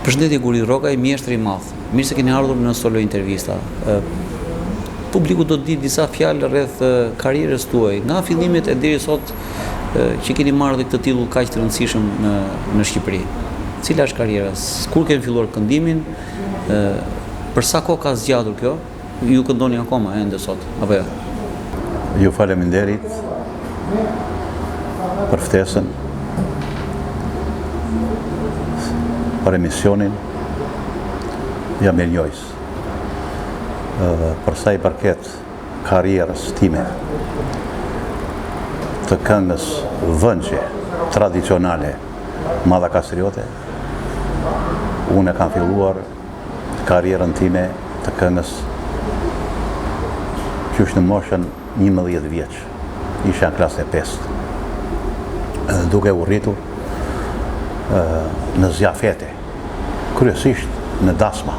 Përshëndetje Guri Rrokaj, mjeshtri i madh. Mirë se keni ardhur në Solo Intervista. Publiku do të di disa fjalë rreth karrierës tuaj, nga fillimet e deri sot që keni marrë këtë titull kaq të rëndësishëm në Shqipëri. Cila është karriera? Kur keni filluar këndimin? Për sa kohë ka zgjatur kjo? Ju këndoni akoma ende sot apo jo? Ju faleminderit për ftesën, për emisionin. Jam mirënjohës. Për sa i përket karrierës time të këngës vëngje tradicionale madhakastriote, unë kam filluar karrierën time të këngës qysh në moshën 11 vjeç. Isha në klasën e 5. Duke u rritur në zjafete, kryesisht në dasma,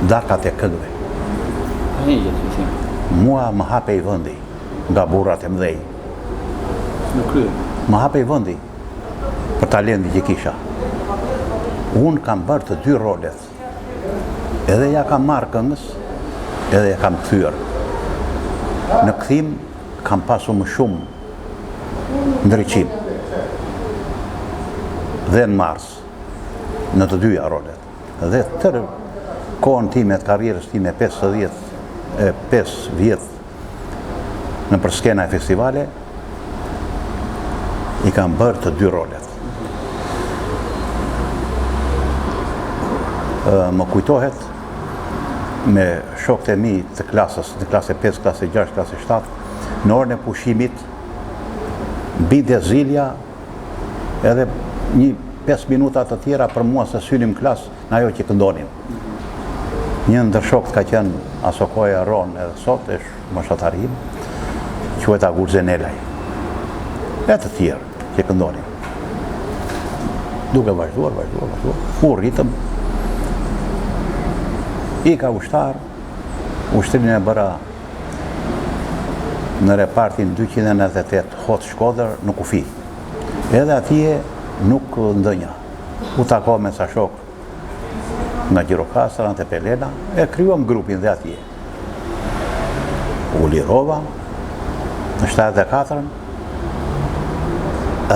darkat e këngëve. Mua më hape i vëndi nga burrat e mdhej. Më hape i vëndi për talenti që kisha. Unë kam bërë të dy rolet. Edhe ja kam marrë këngës, edhe ja kam kthyer. Në kthim kam pasur më shumë ndriçim. Dhe në mars, në të dyja rolet. Dhe tërë kohën time të karrierës time 5 vjet në për skena e festivale, i kam bërë të dy rolet. Më kujtohet me shokët e mi të klasës, në klasë 5, klasë 6, klasë 7, në orën e pushimit, bide zilja, edhe një 5 minuta të tjera për mua se synim klasë në ajo që këndonim. Një ndër shokët ka qenë aso koja Ron edhe sot, është moshatari im, quhet Gurzenelaj. E të tjerë që këndonim. Duke vazhduar. U rritëm. I ka ushtar, ushtrin e bëra në repartin 298 Hot Shkodër në Kufi. Edhe atje nuk ndënja. U tako me sa shok nga Gjirokastra, në Pelena, e kryuam grupin dhe atje. U lirova, në 74-ën,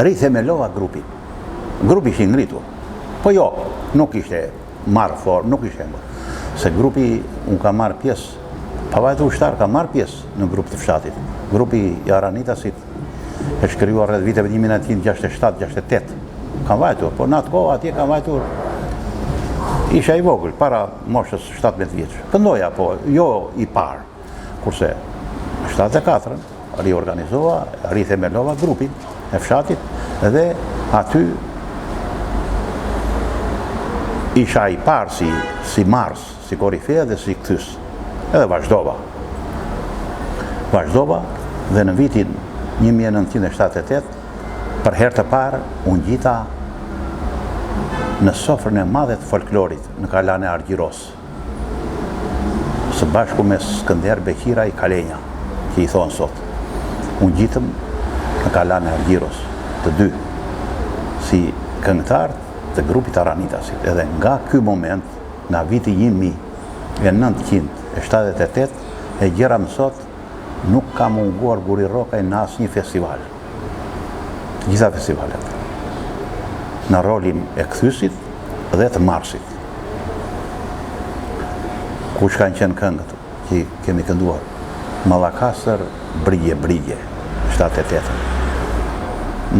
rrithe me lova grupin. Grupi ishte ngritur. Po jo, nuk ishte marrë formë, nuk ishte më. Se grupi, unë ka marrë pjesë, pavajtë ushtar ka marrë pjesë në grup të fshatit. Grupi i Aranitasit e shkryuar rreth viteve 1967-68. Kam vajtur, po në atë kohë atje kam vajtur, isha i vogël, para moshës 17 vjeç. Këndoja, po, jo i parë. Kurse, në 74-ën, riorganizova, rithemelova grupin e fshatit, dhe aty isha i parë si mars, si korifea dhe si kthys. Edhe vazhdova. Dhe në vitin 1978, për herë të parë, unë gjita në sofrën e madhe të folklorit në Kalane Argjiros, së bashku me Skënder Beqira i Kalenja, që i thonë sot. Unë gjitëm në Kalane Argjiros, të dy, si këngëtar të grupit Aranitasit. Edhe nga ky moment, nga viti 1978, e gjera më sot, nuk ka munguar Guri Rrokaj në asnjë festival. Të gjitha festivalet. Në rolin e kthysit dhe të marsit. Kush kanë qenë këngët që kemi kënduar? Mallakastër, Brigje, 78.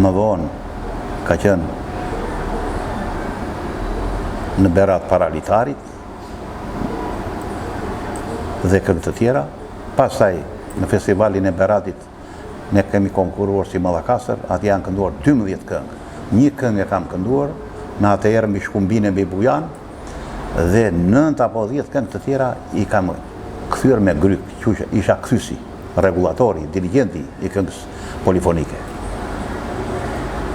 Më vonë ka qenë në Berat Paralitarit dhe këngë të tjera. Pastaj në festivalin e Beratit ne kemi konkuruar si Mallakastër, aty janë kënduar 12 këngë. Një këngë e kam kënduar, në atëherë mbi Shkumbin e mbi Bujan, dhe 9 apo 10 këngë të tjera i kam kthyer me gryk, që isha kthysi, regulatori, dirigenti i këngës polifonike.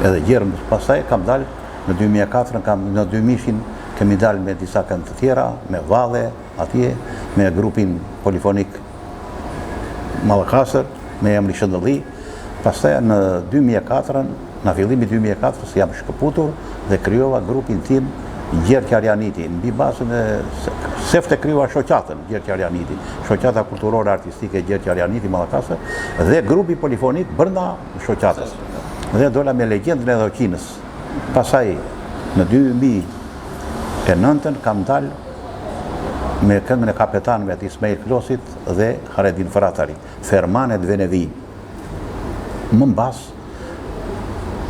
Edhe gjerën, pastaj kam dalë në 2004, në 2000 kemi dalë me disa këngë të tjera, me Valle, atje, me grupin polifonik Mallakastër, me emri Shëndëlli. Pastaj në 2004, në fillimi 2004, jam shkëputur dhe krijova grupin tim Gjergj Arjaniti, mbi bazën e sefte kryua shoqatën Gjergj Arjaniti, shoqata kulturore artistike Gjergj Arjaniti Mallakasër dhe grupi polifonik brenda shoqatës. Dhe dola me legjendën e Dhoqinës. Pasaj në 2009 kam dalë me këngën e kapetanëve të Ismail Klosit dhe Haredin Fratari, Fermanet Venevi. Më mbas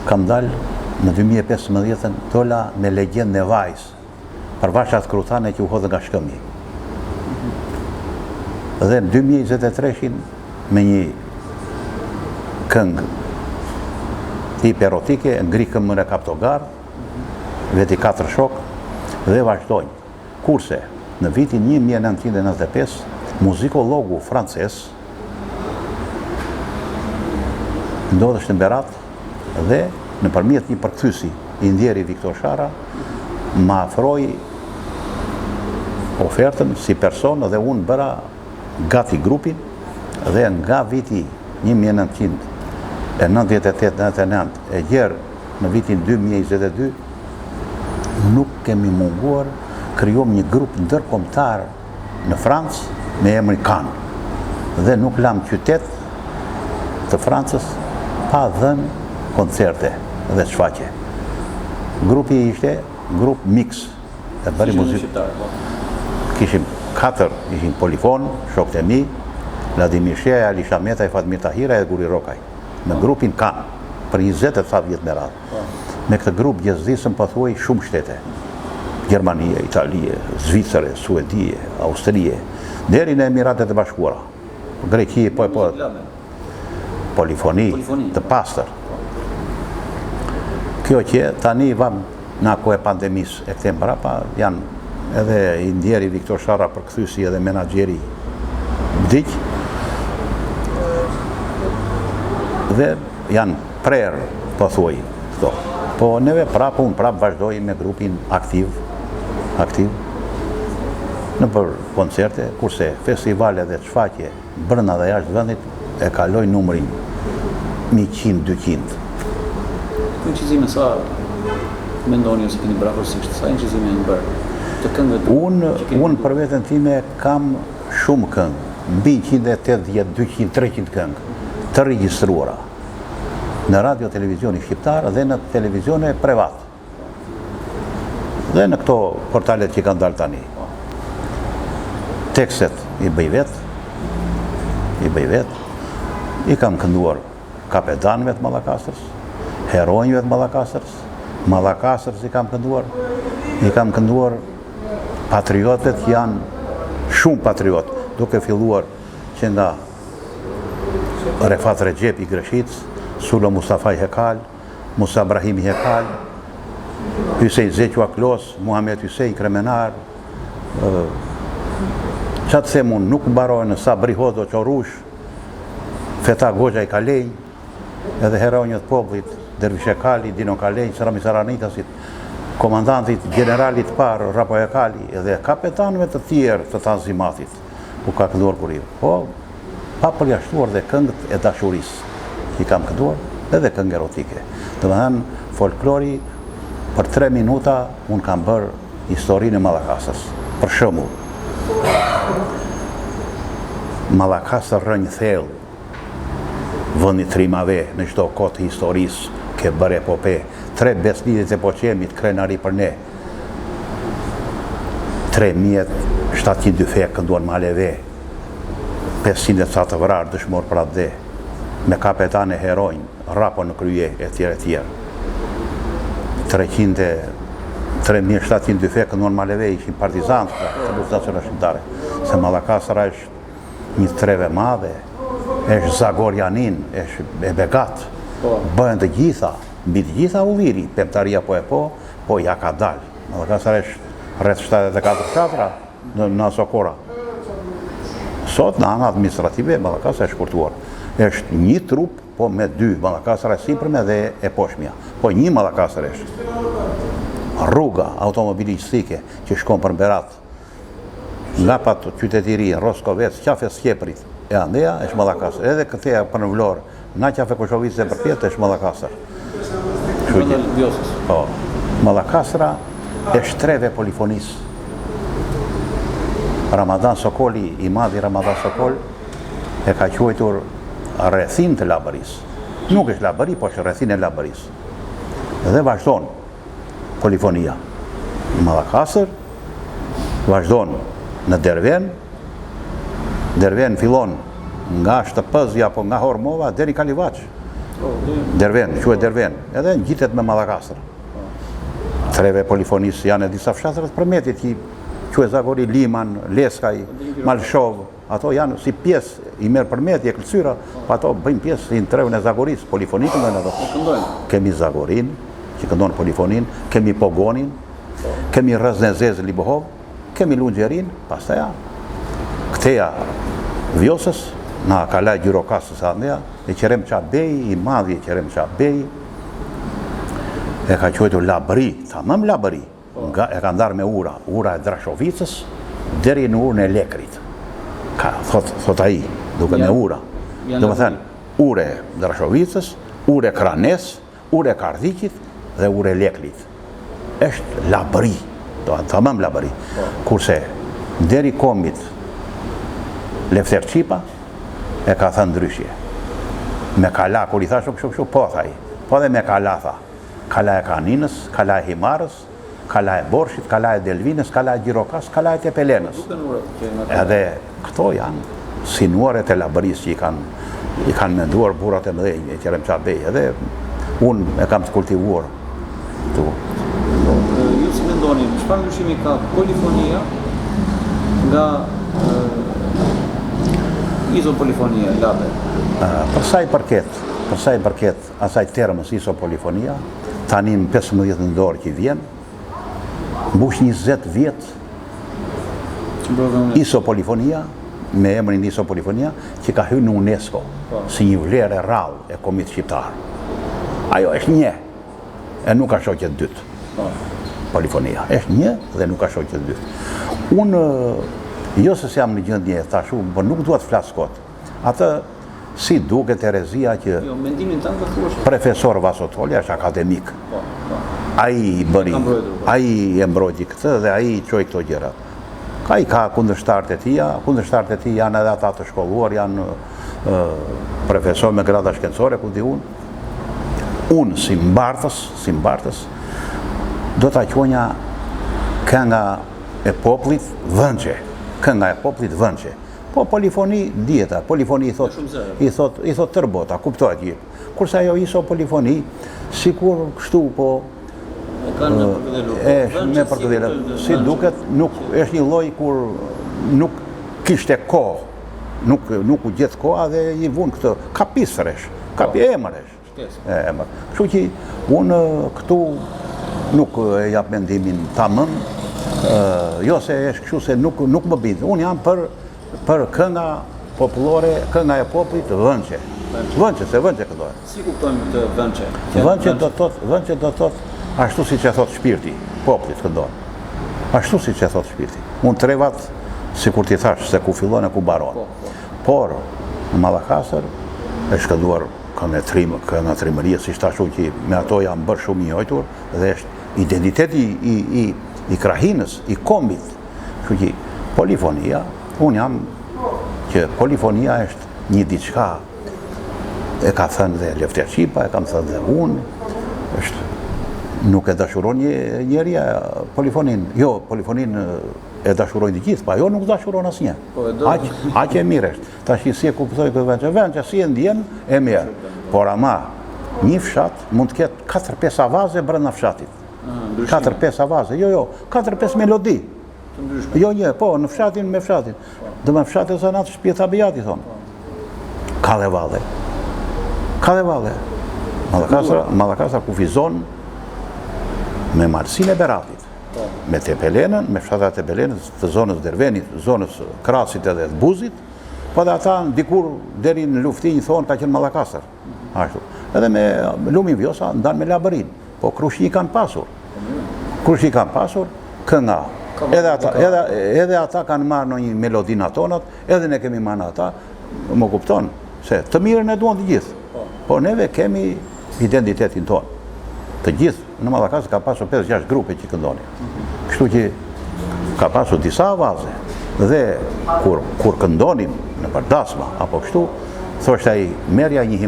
kam dalë në 2015 dola me legjendën e Vajs, për vashat krutane që u hodhë nga shkëmji. Dhe në 2023 me një këngë tip erotike, ngrikëm më në Kaptogar, veti 4 shok, dhe vazhdojnë. Kurse, në vitin 1995, muzikologu frances ndodhështë në Berat dhe nëpërmjet një përkthyesi i ndjeri Viktor Shara më afroi ofertën si person dhe unë bëra gati grupin dhe nga viti 1998-99 e gjerë në vitin 2022 nuk kemi munguar krijom një grup ndërkombëtar në Francë me emrin Cannes dhe nuk lam qytet të Francës pa dhënë koncerte dhe shfaqje. Grupi ishte grup mix e bëri muzikë. Kishim 4 ishin polifon, shokët e mi, Vladimir Sheja, Ali Shameta, Fatmir Tahira e Guri Rokaj. Në grupin Cannes për 20 vjet me radhë. Me këtë grup gjezdisëm pothuaj shumë shtete. Gjermanie, Italie, Zvicere, Suedie, Austrie, deri në Emiratet e Bashkuara. Greqi, po polifoni të pastër. Kjo që tani vam në kohë e pandemisë e këtem brapa janë edhe i ndjeri Viktor Shara përkthyesi edhe menaxheri vdiq dhe janë prerë pothuaj këto. Po neve unë prapë vazhdoj me grupin aktiv në për koncerte, kurse festivale dhe shfaqje brenda dhe jashtë vendit e kaloj numrin 100-200. Incizime sa mendoni ose keni brakosisht, sa incizime janë bërë të këngëve? Unë për veten time kam shumë këngë, mbi 180, 200, 300 këngë të regjistruara në radio televizioni shqiptar dhe në televizione privat. Dhe në këto portalet që kanë dalë tani. Tekstet i bëj vet, i kam kënduar kapetanëve të Mallakasërës, heronjëve të Mallakasërës, Mallakasërës i kam kënduar patriotët janë shumë patriot, duke filluar që nga Refat Recep i Greshitës, Sulo Mustafa Hekal, Musa Brahimi Hekal, Hysej Zequa Klos, Muhamet Hysej Kremenar, qatë themun nuk mbarojnë Sabri Hodo Qorush, Feta Goxha i Kalej, edhe heronjët popullit, Dervish Hekali, Dino Kalej, Srami Saranitasit, komandantit, generalit parë, Rapo Hekali, edhe kapetanëve të tjerë të Tanzimatit, ku ka kënduar kuriv. Po, pa përjashtuar dhe këngët e dashurisë, i kam kënduar, edhe këngë erotike. Domethënë, folklori, për 3 minuta, unë kam bërë historinë e Mallakasës. Për shembull, Mallakasër rënjë thellë, vëndi trimave në çdo kohë të historisë, ke bërë epope, 3 besnidit e poqemit, krenari për ne, 3.700 fe kënduar maleve, 500 ca të vrarë dëshmor për atë dhe, me kapetane heronjë, rapo në krye, e tjerë. 3.700 fe kënduar maleve ishin partizantë të luftë nacionale shqiptare, se Mallakasëra është një treve madhe, është Zagorjanin, është e Begat, bëhen të gjitha, mbi të gjitha ulliri, peptaria po ja ka dalë. Mallakasëra është rreth 74 qatra në Sokora. Sot në anë administrative, Mallakasëra është shkurtuar. Është një trup, po me 2, Mallakasëra e sipërme dhe e poshtmja. Po një Mallakasër është. Rruga automobilistike që shkon për Berat, nga pat qytetiri, Roskovec, qafe Skjeprit e Andeja, është Mallakasër. Edhe këtheja për në Vlorë, na qafe Koshovicës e përpjetë, është Mallakasër. Po, Mallakasëra e shtreve polifonisë. Ramadan Sokoli, i madhi Ramadan Sokol, e ka quajtur rrethin të Labërisë. Nuk është Labëri, po është rrethin e Labërisë. Dhe vazhdon polifonia në Mallakastër, vazhdon në Derven. Derven fillon nga Shtëpëzja apo nga Hormova deri Kalivaç. Derven, quhet Derven, edhe ngjitet me Mallakastër. Treve polifonisë janë e disa fshatrat përmetit që quhet Zagori, Liman, Leskaj, Malshov, ato janë si pjesë i merr përmeti e Këlqyra, po ato bëjnë pjesë si në trevën e Zagorisë, polifonikën dhe ato. Kemi Zagorin, që këndon polifonin, kemi Pogonin, kemi Rëznezez Libohov, kemi Lungjerin, pastaj Ktheja Vjosës, na kalaj Gjyrokasës Andea, e Qerem Çabej, i madhi Qerem Çabej, e ka quajtur Labëri, tamam Labëri, e ka ndarë me ura e Drashovicës, deri në urën e Lekrit. Ka, thot ai, duke me ura. Do më thënë, ure e Drashovicës, ure e Kranes, ure e Kardikit dhe ure e Lekrit. Është Labëri, do të tamam Labëri. Kurse, deri komit Lefter Qipa, e ka thënë ndryshje. Me kala, kur i tha shumë, po thaj, po dhe me kala tha. Kala e Kaninës, kala e Himarës, kala e Borshit, kala e Delvinës, kala e Gjirokas, kala e Tepelenës. Edhe këto janë sinuaret e Labërisë që i kanë menduar burrat e mëdhenj, e Qerem Çabej, edhe unë e kam të kultivuar. Ju si mendoni, çfarë ndryshimi ka polifonia nga izopolifonia, Labe? Për sa i përket asaj termës izopolifonia, tani në 15 nëntor që vjen, mbush 20 vjet izopolifonia, me emrin izopolifonia, që ka hyrë në UNESCO, si një vlerë e rrallë e Komitit Shqiptar. Ajo është një, e nuk ka shoqe të dytë. Polifonia është një dhe nuk ka shoqe të dytë. Unë, jo se jam në gjendje tashu, por nuk dua të flas kot. Atë si duket herezia që profesor Vasotoli është akademik. Ai e mbrojti këtë dhe ai i çoi këto gjëra. Ai ka kundërshtarët e tij janë edhe ata të shkolluar, janë profesor me grada shkencore, ku di unë. Unë si mbartës do ta quajja kënga e popullit Vënçe. Kënga e popullit Vënçe. Po polifoni dieta, polifoni i thot tërbota, kuptohet gjithë. Kurse ajo izopolifoni, sikur kështu po me përkëdhelë. Si duket, nuk është një lloj kur nuk kishte kohë, nuk u gjet koha dhe i vun këtë kapisresh, emëresh. Kështu që unë këtu nuk e jap mendimin tamam, jo se është kështu se nuk më bindë. Unë jam për kënga popullore, kënga e popullit Vënçe. Vënçe këto. Si kuptojmë këtë Vënçe? Vënçe do thot ashtu siç e thot shpirti, popullit këndon. Ashtu siç e thot shpirti. Unë trevat, sikur ti thash, se ku fillon e ku mbaron. Por në Mallakastër është shkënduar kënga trimëria, si ashtu që me ato janë bërë shumë i njojtur dhe është identiteti i krahinës, i kombit. Kështu që polifonia, unë jam që polifonia është një diçka, e ka thënë dhe Lefter Qipa, e kam thënë dhe unë, nuk e dashuron njerëja polifonin, jo, polifonin e dashurojnë të gjithë, pa jo nuk dashuron asnjë. Aq e mirë është. Tash si e kuptoj këtë Vënçe, si e ndjen e mirë. Por ama një fshat mund të ketë 4-5 avaze brenda fshatit. 4-5 avaze, jo, 4-5 melodi. Jo një, po, në fshatin me fshatin. Dhe me fshatin e zanat shpjeta bijati, thonë. Ka dhe valle. Mallakastra kufizon me Marsin e Beratit, me Tepelenën, me fshatat e Tepelenës, të zonës Dervenit, zonës Krasit edhe të Buzit, po dhe ata dikur deri në Luftinj thonë ka qenë Mallakastër. Ashtu. Edhe me Lumin Vjosa ndanë me Labërin, po Krushni kanë pasur. Kënga. Edhe ata kanë marrë në një melodin atonat, edhe ne kemi marrë ata, më kupton, se të mirën e duan të gjithë. Po neve kemi identitetin tonë. Të gjithë në Mallakastër ka pasur 5-6 grupe që këndonin. Kështu që ka pasur disa avaze dhe kur këndonim në përdasma apo kështu, thoshte ai merja një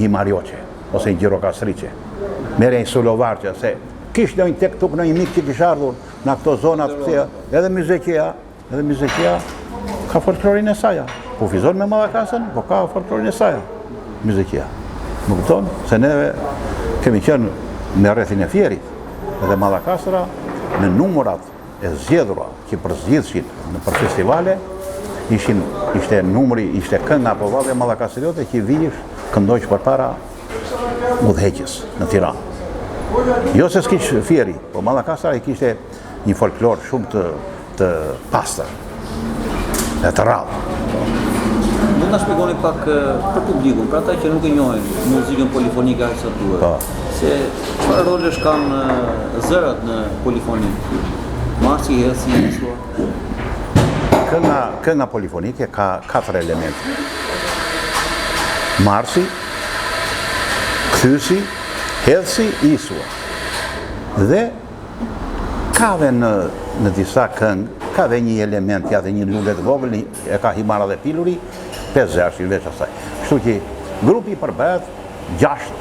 himarjoqe ose një gjirokastриqe, merja një sulovarqe, se kishte një tek tuk në një mik që kishte ardhur në këto zonat këthe, edhe Mizeqia ka folklorin e saja. Po fizon me Mallakastën, po ka folklorin e saja, Mizeqia. Më kupton se neve kemi qenë me rrethin e Fierit edhe Mallakastra në numrat e zgjedhura që përzgjidhshin për festivale, ishte kënga apo valle mallakastriote që vijsh këndojsh përpara udhëheqjes në Tiranë. Jo se s'kish Fieri, po Mallakastra i kishte një folklor shumë të pastër e të rrallë. Mund ta shpjegoni pak për publikun, për ata që nuk e njohin muzikën polifonike aq sa duhet. Se çfarë rolesh kanë zërat në polifoni? Marsi, Helsi, Isua. Kënga polifonike ka 4 elemente. Marsi, Kthysi, Helsi, Isua. Dhe ka dhe në disa këngë, ka dhe një element, ja dhe një lullet vogël, e ka himara dhe piluri, 5-6 veç asaj. Kështu që grupi përbëhet 6,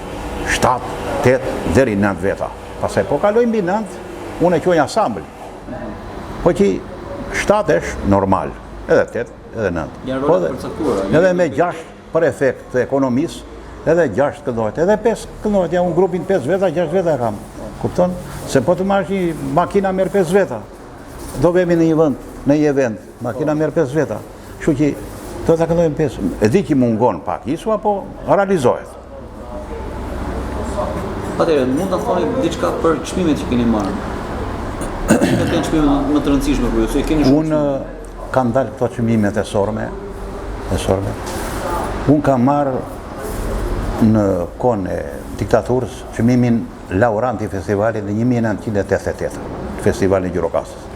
7, 8, deri 9 veta. Pastaj po kaloj mbi 9, unë e quaj ansambël. Po që 7 është normal, edhe 8, edhe 9. Janë rolet përcaktuara. Edhe me 6 për efekt të ekonomisë, edhe 6 këndohet, edhe 5 këndohet, ja unë grupin 5 veta, 6 veta e kam. Kupton? Se po të marrësh një makina merr 5 veta. Do vemi në një vend, në një event, makina merr 5 veta. Kështu që do ta këndojmë 5. E di që mungon pak Isua, po realizohet. Atëherë, mund ta thoni diçka për çmimet që keni marrë? Në këto çmime më të rëndësishme për ju, se keni shumë. Unë kam dalë këto çmimet e sorme. Unë kam marrë në kohën e diktaturës çmimin laurant i festivalit në 1988, festivalin e Gjirokastës.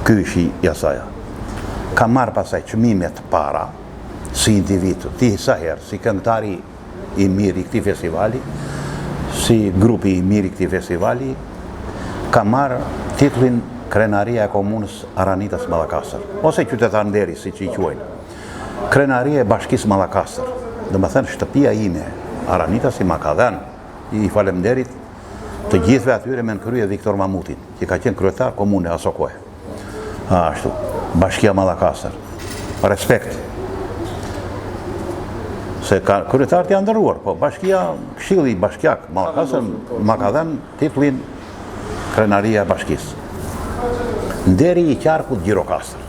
Ky ishi i asaja. Kam marrë pasaj çmimet para, si individ, disa herë, si këngëtari i mirë i këtij festivali, si grupi i mirë i këtij festivali, kam marrë titullin Krenaria e Komunës Aranitas Mallakastër, ose qytetar nderi, si që i quajnë. Krenaria e Bashkisë Mallakastër, do më thënë shtëpia ime, Aranitas i ma ka dhenë, i falemnderit të gjithve atyre me në krye Viktor Mamutin, që ka qenë kryetar komune aso kohë. Ashtu, Bashkia Mallakastër, respekt. Se kryetarët janë ndërruar, po bashkia, këshilli bashkiak Mallakastër ma ka dhenë titullin Krenaria e Bashkisë. Nderi i qarkut Gjirokastër,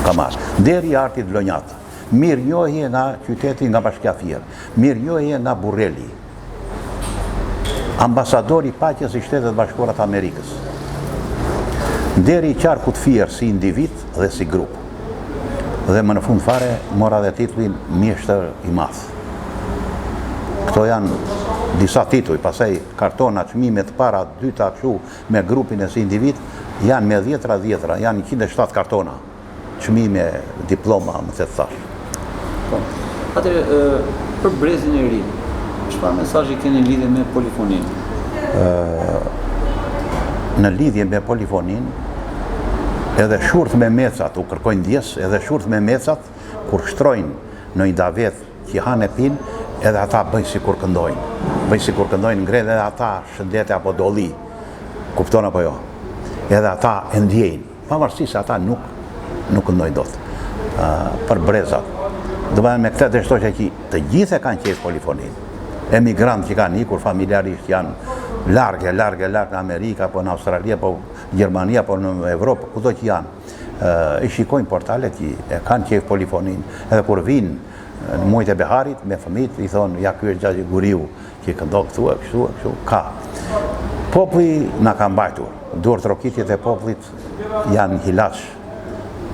ka marrë. Nderi i artit Vlonjata. Mirënjohje nga qyteti, nga Bashkia Fier. Mirënjohje nga Burreli, ambasadori paqes i Shtetet Bashkuara të Amerikës. Nderi i qarkut Fier si individ dhe si grup. Dhe më në fund fare mora dhe titullin mjeshtër i madh. Këto janë disa tituj, pasaj kartona, çmimet para, dyta kështu me grupin e si individ, janë me 10, janë 107 kartona. Çmime, diploma, më të thash. Atëherë, për brezin e ri, çfarë mesazhi keni lidhje me polifoninë? Në lidhje me polifoninë, edhe shurt me mecat, u kërkojnë ndjes, edhe shurt me mecat, kur shtrojnë në një davet që hanë e pinë, edhe ata bëjnë si kur këndojnë. Bëjnë si kur këndojnë ngre, edhe ata shëndete apo doli. Kupton apo jo? Edhe ata e ndjejnë. Pavarësisht se ata nuk këndojnë dot. Për brezat. Do me këtë dështoshja që të gjithë e kanë qejf polifoninë. Emigrant që kanë ikur familjarisht janë largë në Amerika, apo në Australia, apo Gjermania, apo në Evropë, kudo që janë. I shikojnë portalet që e kanë qejf polifoninë, edhe kur vinë në muajt e beharit, me fëmijët, i thonë, ja ky është Xhaxhi Guriu, që këndon këtu, kështu, ka. Populli na ka mbajtur. Duart rokitjet e popullit janë hilaç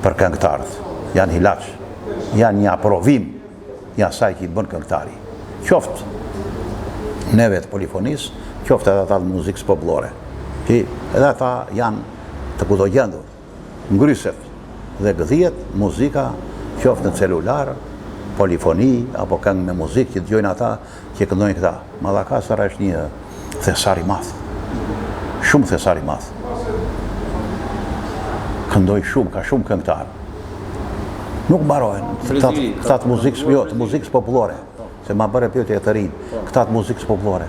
për këngëtarët. Janë hilaç. Janë një aprovim i asaj që i bën këngëtari. Qoftë neve të polifonisë, qoftë edhe ata të muzikës popullore. Që edhe ata janë të kudo gjendur. Ngryset dhe gëdhijet muzika, qoftë në celular, polifoni, apo këngë me muzikë që dëgjojnë ata që këndojnë këta. Mallakastra është një thesar i madh. Shumë thesar i madh. Këndoj shumë, ka shumë këngëtar. Nuk mbarojnë. Këta të muzikës popullore. Se ma bërë pyetje të rinë. Këta të muzikës popullore.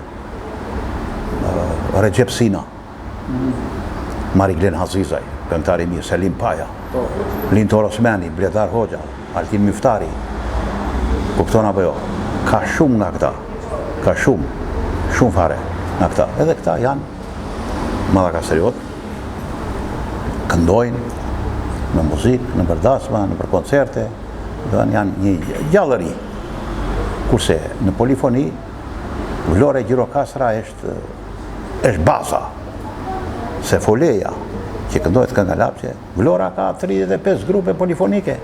Recep Sina. Mariglen Hazizaj, këngëtari mirë, Selim Paja. Lintor Osmani, Bledar Hoxha, Altin Miftari. Kupton apo jo? Ka shumë nga këta. Ka shumë fare nga këta. Edhe këta janë madhakasteriot. Këndojnë në muzikë, në përdasma, në për koncerte. Janë një gjallëri. Kurse në polifoni, Vlore Gjirokastra është baza. Se Foleja, që këndojt kënga lapqe, Vlora ka 35 grupe polifonike.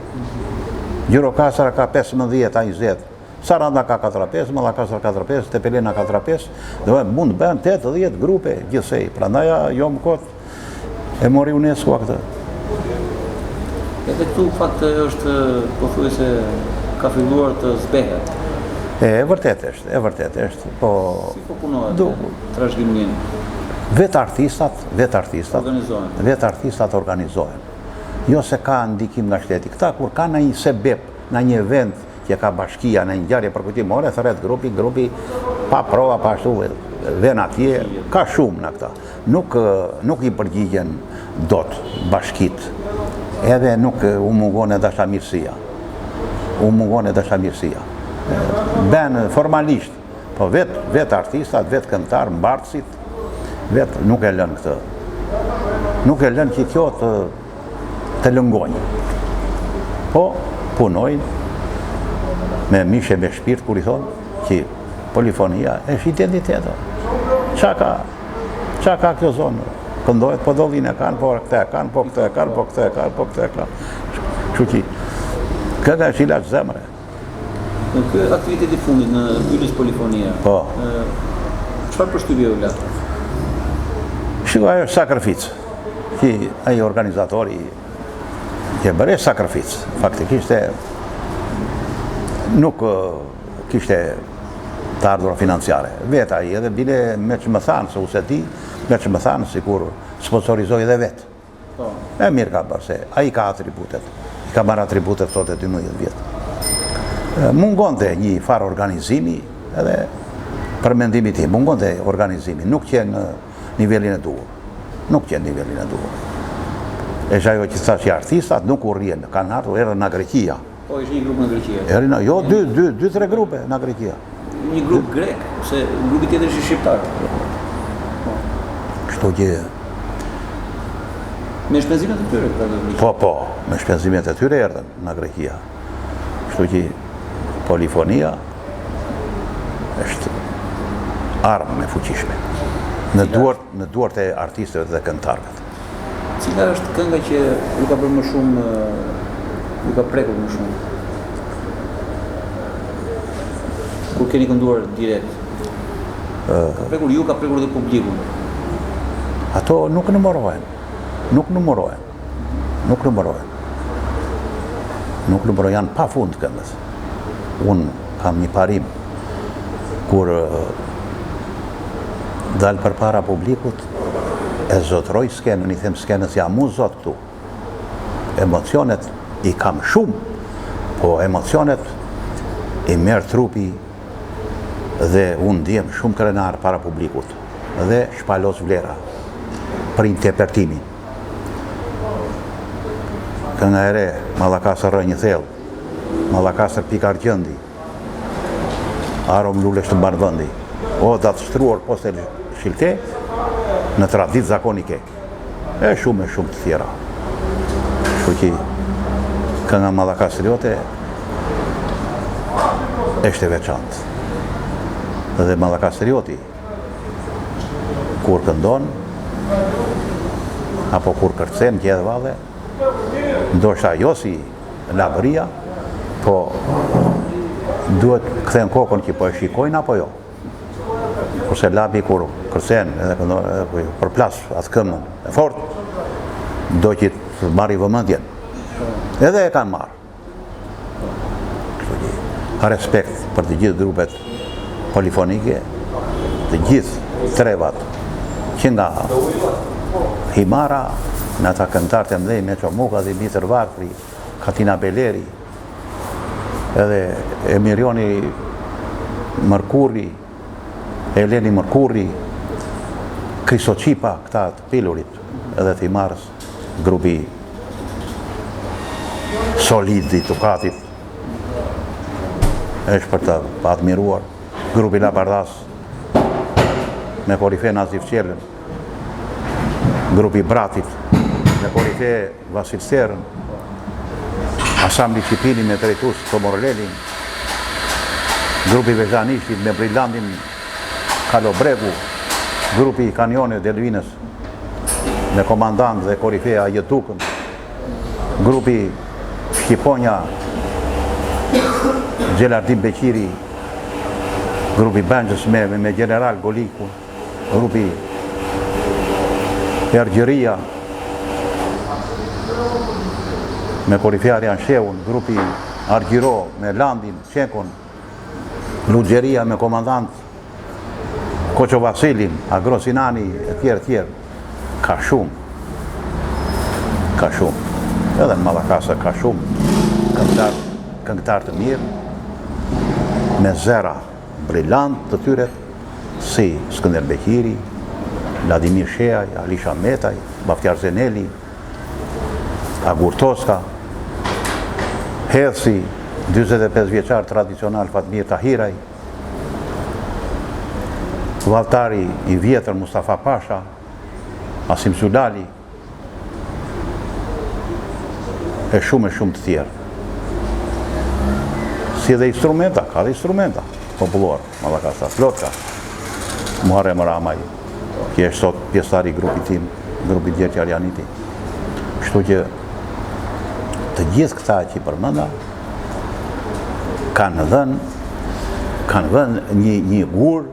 Gjirokastra ka 15-20, Saranda ka 45, Mallakastra ka 45, Tepelena ka 45, dhe mund bëhen 80 grupe gjithsej. Prandaja jo më kot e mori UNESCO këtë. Edhe këtu fakt është pothuajse ka filluar të zbehet. E vërtet është, po... Si po punohet trashëgiminë? Vetë artistat organizohen. Jo se ka ndikim nga shteti. Këta kur ka në një sebeb, në një event që ka bashkia, në një ngjarje përkujtimore, thret grupi pa prova, pa ashtu, ven atje, ka shumë në këta. Nuk i përgjigjen dot bashkit. Edhe nuk u mungon e dashamirësia. Ben formalisht, po vetë artistat, vetë këngëtar, mbartësit, vetë nuk e lën këtë. Nuk e lën që kjo të lëngojnë. Po, punojnë me mishe me shpirt, kur i thonë që polifonia është identiteto. Qa ka kjo zonë? Këndojët, po dollin e kanë, po këte e kanë, po këte e kanë, po këte e kanë, po këte e kanë. Kështu që kënga është ilaç zemre. Në kjo aktiviteti fundit në Ylis Polifonia, çfarë përshtypje u la? Shiko, ajo është sakrificë. Që ai organizatori që bëre sakrificë, faktikisht nuk kishte të ardhura financiare. Vetë ai edhe bile me që më thanë, se u se ti, me që më thanë, sikur sponsorizoj edhe vetë. E mirë ka bërë, se ai ka atributet. I ka marrë atributet sot e 12 vjetë. Mungonte një farë organizimi, edhe për mendimi tim, mungonte organizimi, nuk qenë në nivelin e duhur. E që ajo që thash që artistat nuk u rrien, kanë ardhur erë në Greqia. Po, ishtë një grup në Greqia? Jo, 2-3 grupe në Greqia. Një grup grek, se grupi tjetër ishte shqiptar. Kështu që... Me shpenzimet e tyre këta në Greqia? Po, me shpenzimet e tyre erdhen në Greqia. Kështu që polifonia është armë me fuqishme. Në duart e artistëve dhe këngëtarëve. Cila është kënga që ju ka bërë më shumë, ju ka prekur më shumë? Kur keni kënduar direkt? Ka prekur ju, ka prekur dhe publikun? Ato nuk numërohen. Janë pa fund këngës. Unë kam një parim kur dalë për para publikut, e zotroj skenën, i them skenës, ja mu zot këtu. Emocionet i kam shumë, po emocionet i merë trupi dhe unë ndjem shumë krenar para publikut dhe shpalos vlera për interpretimin. Kënga e re, Mallakasër rë një thellë, Mallakasër pikar gjëndi, arom lulesht të mbarë vëndi, o datë shtruar poste shilte, në tradit zakonike. E shumë të tjera. Kështu që kënga Mallakastriote është e veçantë. Dhe Mallakastrioti, kur këndon, apo kur kërcen gjedhë valle, ndoshta jo si labëria, po duhet kthen kokën që po e shikojnë apo jo. Kurse labi kur kërcen edhe përplas atë këmbën e fort, do që të marrë vëmendjen. Edhe e kanë marrë. Ka respekt për të gjithë grupet polifonike, të gjithë trevat, që nga Himara, në ata këngëtarët e mëdhenj, Meço Mukadhi, Mitër Varfri, Katina Beleri, edhe Emirioni Mërkurri, Eleni Mërkurri, Kristo Qipa, këta të pilurit, edhe të Himarës, grupi solid i Tukatit, është për të admiruar, grupi Labardas, me korife Nazif Qelën, grupi Bratit, me korife Vasil Serën, Asambli Qipini me drejtues Tomorlelin, grupi Vezhanishit me Brillandin Kalobregu, grupi Kanjone Delvinës me komandant dhe korifea Jetukën, grupi Shqiponja Gjelardin Beqiri, grupi Bengjës me General Goliku, grupi Ergjëria me korifea Arjan Shehun, grupi Argjiro me Landin, Qekon, Lugjeria me komandant Koqo Vasilin, Agro Sinani, e tjerë, ka shumë, edhe në Mallakasër ka shumë, këngëtar të mirë, me zera brillant të tyre, si Skënder Beqiri, Vladimir Sheaj, Alisha Metaj, Baftiar Zeneli, Agur Toska, Hedhsi, 45 vjeçar tradicional Fatmir Tahiraj, Valltari i vjetër Mustafa Pasha, Asim Sulali, e shumë të tjerë. Si edhe instrumenta, ka dhe instrumenta popullor, Mallakasa, Plotka, Muharrem Ramaj, që është sot pjesëtar i grupit tim, grupit Gjergj Arjaniti. Kështu që të gjithë këta që i përmenda kanë dhënë një gur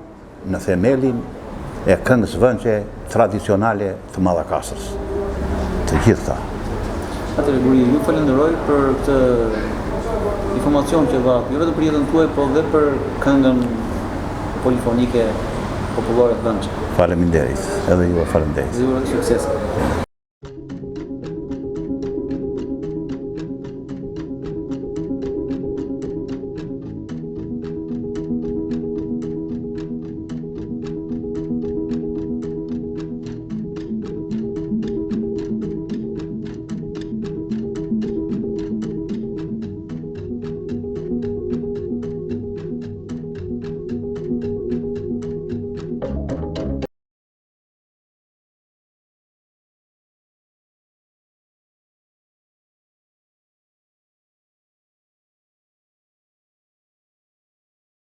në themelin e këngës vënçe tradicionale të Mallakasës. Të gjithë ta. Atëre Guri, ju falenderoj për këtë informacion që dhatë, jo vetëm për jetën tuaj, po dhe për këngën polifonike popullore të vënçe. Faleminderit, edhe ju falenderoj. Zgjidhur sukses.